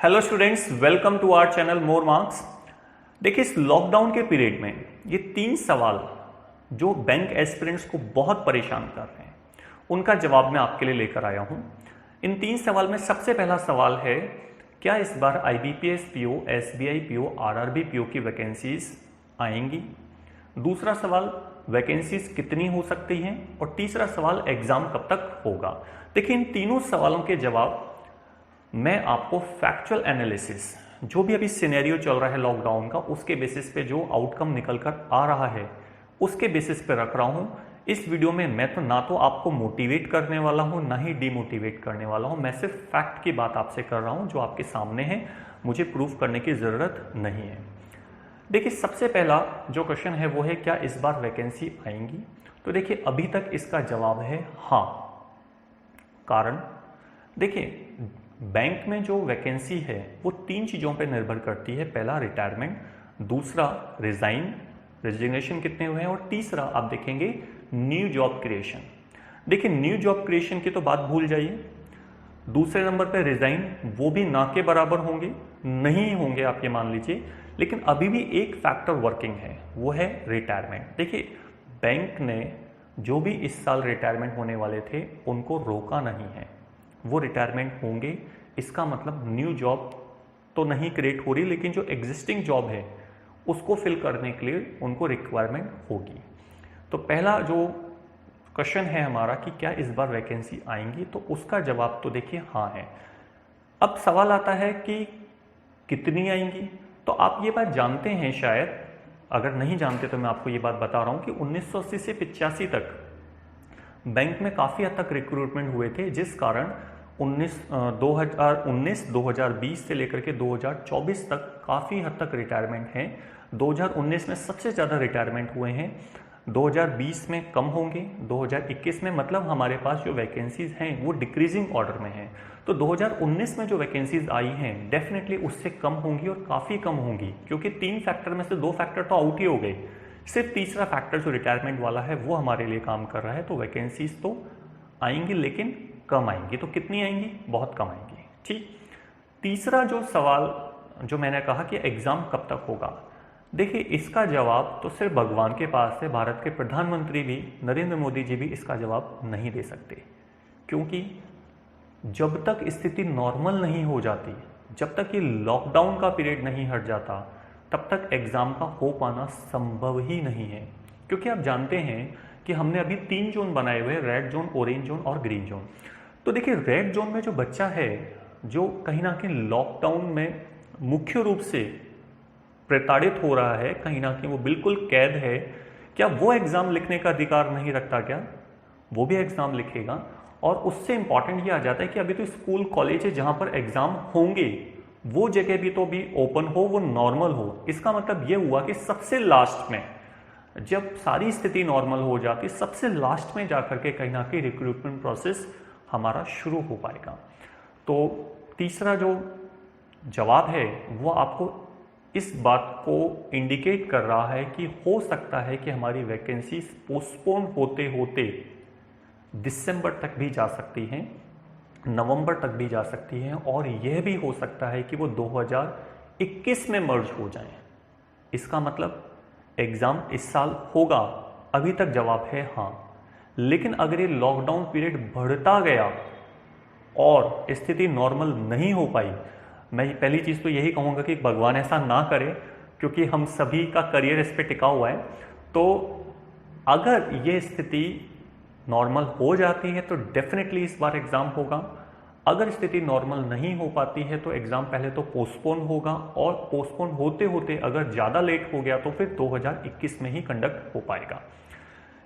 Hello students, welcome to our channel more marks. देखिए, इस lockdown के पीरियड में ये 3 सवाल जो बैंक एस्पिरेंट्स को बहुत परेशान कर रहे हैं, उनका जवाब मैं आपके लिए लेकर आया हूं। इन 3 सवाल में सबसे पहला सवाल है, क्या इस बार IBPS PO, SBI PO, RRB PO की वैकेंसीज आएंगी। दूसरा सवाल, वैकेंसीज कितनी हो सकती हैं। और तीसरा सवाल, एग्जाम कब तक होगा। देखिए, इन तीनों सवालों के जवाब मैं आपको फैक्चुअल एनालिसिस, जो भी अभी सिनेरियो चल रहा है लॉकडाउन का, उसके बेसिस पे जो आउटकम निकल कर आ रहा है उसके बेसिस पे रख रहा हूं। इस वीडियो में मैं तो ना तो आपको मोटिवेट करने वाला हूं, ना ही डिमोटिवेट करने वाला हूं। मैं सिर्फ फैक्ट की बात आपसे कर रहा हूं जो आपके सामने है, मुझे प्रूफ करने की जरूरत नहीं है। देखिए, सबसे पहला जो क्वेश्चन है वो है, क्या इस बार वैकेंसी आएंगी। तो देखिए, अभी तक इसका जवाब है हाँ। कारण देखिए, बैंक में जो वैकेंसी है वो 3 चीज़ों पर निर्भर करती है। पहला, रिटायरमेंट, दूसरा रेजिग्नेशन कितने हुए हैं, और तीसरा आप देखेंगे न्यू जॉब क्रिएशन। देखिए, न्यू जॉब क्रिएशन की तो बात भूल जाइए। दूसरे नंबर पर रिजाइन, वो भी ना के बराबर होंगे, नहीं होंगे आप ये मान लीजिए। लेकिन अभी भी एक फैक्टर वर्किंग है, वो है रिटायरमेंट। देखिए, बैंक ने जो भी इस साल रिटायरमेंट होने वाले थे उनको रोका नहीं है, वो रिटायरमेंट होंगे। इसका मतलब न्यू जॉब तो नहीं क्रिएट हो रही, लेकिन जो एग्जिस्टिंग जॉब है उसको फिल करने के लिए उनको रिक्वायरमेंट होगी। तो पहला जो क्वेश्चन है हमारा कि क्या इस बार वैकेंसी आएंगी, तो उसका जवाब तो देखिए हाँ है। अब सवाल आता है कि कितनी आएंगी। तो आप ये बात जानते हैं शायद, अगर नहीं जानते तो मैं आपको ये बात बता रहा हूँ कि 1980 से 85 तक बैंक में काफ़ी हद तक रिक्रूटमेंट हुए थे, जिस कारण 2019-2020 से लेकर के 2024 तक काफ़ी हद तक रिटायरमेंट हैं। 2019 में सबसे ज़्यादा रिटायरमेंट हुए हैं, 2020 में कम होंगे, 2021 में मतलब हमारे पास जो वैकेंसीज हैं वो डिक्रीजिंग ऑर्डर में हैं। तो 2019 में जो वैकेंसीज आई हैं डेफिनेटली उससे कम होंगी, और काफ़ी कम होंगी, क्योंकि 3 फैक्टर में से 2 फैक्टर तो आउट ही हो गए। सिर्फ तीसरा फैक्टर जो रिटायरमेंट वाला है वो हमारे लिए काम कर रहा है। तो वैकेंसीज तो आएंगी, लेकिन कम आएंगी। तो कितनी आएंगी? बहुत कम आएंगी। ठीक। तीसरा जो सवाल जो मैंने कहा कि एग्जाम कब तक होगा, देखिए इसका जवाब तो सिर्फ भगवान के पास है। भारत के प्रधानमंत्री भी, नरेंद्र मोदी जी भी इसका जवाब नहीं दे सकते, क्योंकि जब तक स्थिति नॉर्मल नहीं हो जाती, जब तक ये लॉकडाउन का पीरियड नहीं हट जाता, तब तक एग्जाम का हो पाना संभव ही नहीं है। क्योंकि आप जानते हैं कि हमने अभी 3 जोन बनाए हुए हैं, रेड जोन, ऑरेंज जोन और ग्रीन जोन। तो देखिए, रेड जोन में जो बच्चा है जो कहीं ना कहीं लॉकडाउन में मुख्य रूप से प्रताड़ित हो रहा है, कहीं ना कहीं वो बिल्कुल कैद है, क्या वो एग्जाम लिखने का अधिकार नहीं रखता? क्या वो भी एग्जाम लिखेगा। और उससे इंपॉर्टेंट ये आ जाता है कि अभी तो स्कूल कॉलेज है जहां पर एग्जाम होंगे, वो जगह भी तो भी ओपन हो, वो नॉर्मल हो। इसका मतलब ये हुआ कि सबसे लास्ट में, जब सारी स्थिति नॉर्मल हो जाती, सबसे लास्ट में जाकर के कहीं ना कहीं रिक्रूटमेंट प्रोसेस हमारा शुरू हो पाएगा। तो तीसरा जो जवाब है वो आपको इस बात को इंडिकेट कर रहा है कि हो सकता है कि हमारी वैकेंसी पोस्टपोन होते होते दिसंबर तक भी जा सकती हैं, नवंबर तक भी जा सकती हैं, और यह भी हो सकता है कि वो 2021 में मर्ज हो जाएं। इसका मतलब एग्जाम इस साल होगा। अभी तक जवाब है हाँ। लेकिन अगर ये लॉकडाउन पीरियड बढ़ता गया और स्थिति नॉर्मल नहीं हो पाई, मैं पहली चीज़ तो यही कहूँगा कि भगवान ऐसा ना करे, क्योंकि हम सभी का करियर इस पर टिका हुआ है। तो अगर ये स्थिति नॉर्मल हो जाती है तो डेफिनेटली इस बार एग्ज़ाम होगा। अगर स्थिति नॉर्मल नहीं हो पाती है तो एग्ज़ाम पहले तो पोस्टपोन होगा, और पोस्टपोन होते होते अगर ज़्यादा लेट हो गया तो फिर 2021 में ही कंडक्ट हो पाएगा।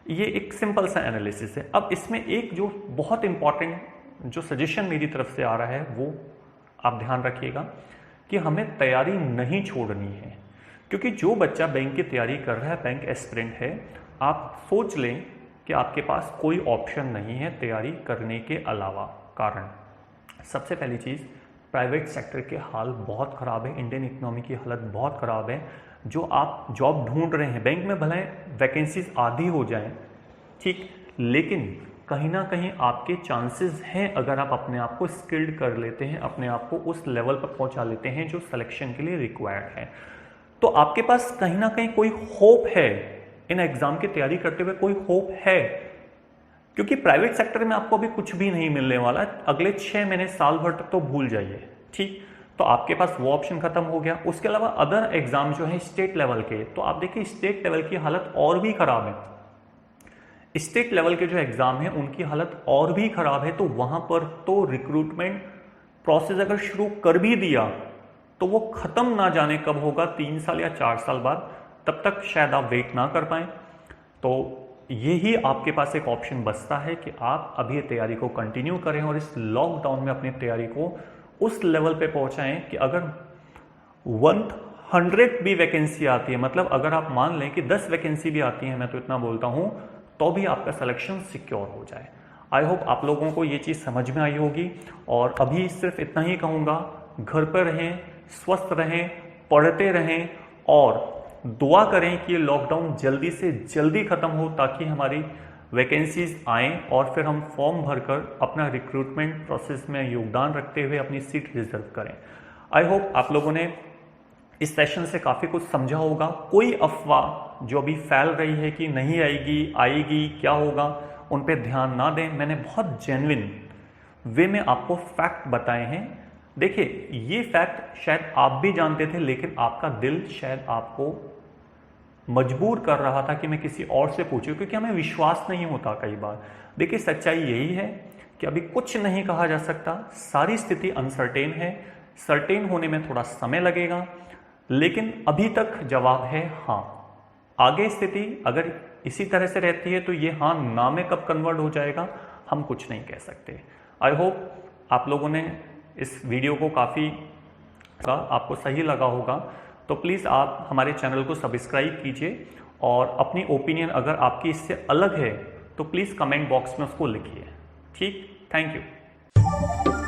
ये एक सिंपल सा एनालिसिस है। अब इसमें एक जो बहुत इंपॉर्टेंट जो सजेशन मेरी तरफ से आ रहा है वो आप ध्यान रखिएगा कि हमें तैयारी नहीं छोड़नी है। क्योंकि जो बच्चा बैंक की तैयारी कर रहा है, बैंक एस्पिरेंट है, आप सोच लें कि आपके पास कोई ऑप्शन नहीं है तैयारी करने के अलावा। कारण सबसे पहली चीज़, प्राइवेट सेक्टर के हाल बहुत ख़राब है, इंडियन इकोनॉमी की हालत बहुत ख़राब है। जो आप जॉब ढूंढ रहे हैं, बैंक में भले वैकेंसीज आधी हो जाएं, ठीक, लेकिन कहीं ना कहीं आपके चांसेस हैं, अगर आप अपने आप को स्किल्ड कर लेते हैं, अपने आप को उस लेवल पर पहुंचा लेते हैं जो सिलेक्शन के लिए रिक्वायर्ड है, तो आपके पास कहीं ना कहीं कोई होप है, इन एग्जाम की तैयारी करते हुए कोई होप है। क्योंकि प्राइवेट सेक्टर में आपको अभी कुछ भी नहीं मिलने वाला, अगले 6 महीने साल भर तक तो भूल जाइए, ठीक। तो आपके पास वो ऑप्शन खत्म हो गया। उसके अलावा अदर एग्जाम जो है स्टेट लेवल के, तो आप देखिए स्टेट लेवल की हालत और भी खराब है। स्टेट लेवल के जो एग्जाम है उनकी हालत और भी खराब है। तो वहां पर तो रिक्रूटमेंट प्रोसेस अगर शुरू कर भी दिया तो वो खत्म ना जाने कब होगा, 3 साल या 4 साल बाद, तब तक शायद आप वेट ना कर पाए। तो यही आपके पास एक ऑप्शन बचता है कि आप अभी तैयारी को कंटिन्यू करें और इस लॉकडाउन में अपनी तैयारी को उस लेवल पे पहुंचाएं कि अगर 100 भी वैकेंसी आती है, मतलब अगर आप मान लें कि 10 वैकेंसी भी आती है, मैं तो इतना बोलता हूं, तो भी आपका सिलेक्शन सिक्योर हो जाए। आई होप आप लोगों को ये चीज़ समझ में आई होगी। और अभी सिर्फ इतना ही कहूँगा, घर पर रहें, स्वस्थ रहें, पढ़ते रहें और दुआ करें कि ये लॉकडाउन जल्दी से जल्दी ख़त्म हो, ताकि हमारी वैकेंसीज आएँ और फिर हम फॉर्म भरकर अपना रिक्रूटमेंट प्रोसेस में योगदान रखते हुए अपनी सीट रिजर्व करें। आई होप आप लोगों ने इस सेशन से काफ़ी कुछ समझा होगा। कोई अफवाह जो अभी फैल रही है कि नहीं आएगी, आएगी, क्या होगा, उन पे ध्यान ना दें। मैंने बहुत जेन्युइन वे में आपको फैक्ट बताए हैं। देखिए ये फैक्ट शायद आप भी जानते थे, लेकिन आपका दिल शायद आपको मजबूर कर रहा था कि मैं किसी और से पूछूं, क्योंकि हमें विश्वास नहीं होता कई बार। देखिए सच्चाई यही है कि अभी कुछ नहीं कहा जा सकता, सारी स्थिति अनसर्टेन है, सर्टेन होने में थोड़ा समय लगेगा, लेकिन अभी तक जवाब है हाँ। आगे स्थिति अगर इसी तरह से रहती है तो ये हाँ ना में कब कन्वर्ट हो जाएगा हम कुछ नहीं कह सकते। आई होप आप लोगों ने इस वीडियो को काफ़ी आपको सही लगा होगा। तो प्लीज़ आप हमारे चैनल को सब्सक्राइब कीजिए और अपनी ओपिनियन अगर आपकी इससे अलग है तो प्लीज़ कमेंट बॉक्स में उसको लिखिए। ठीक, थैंक यू।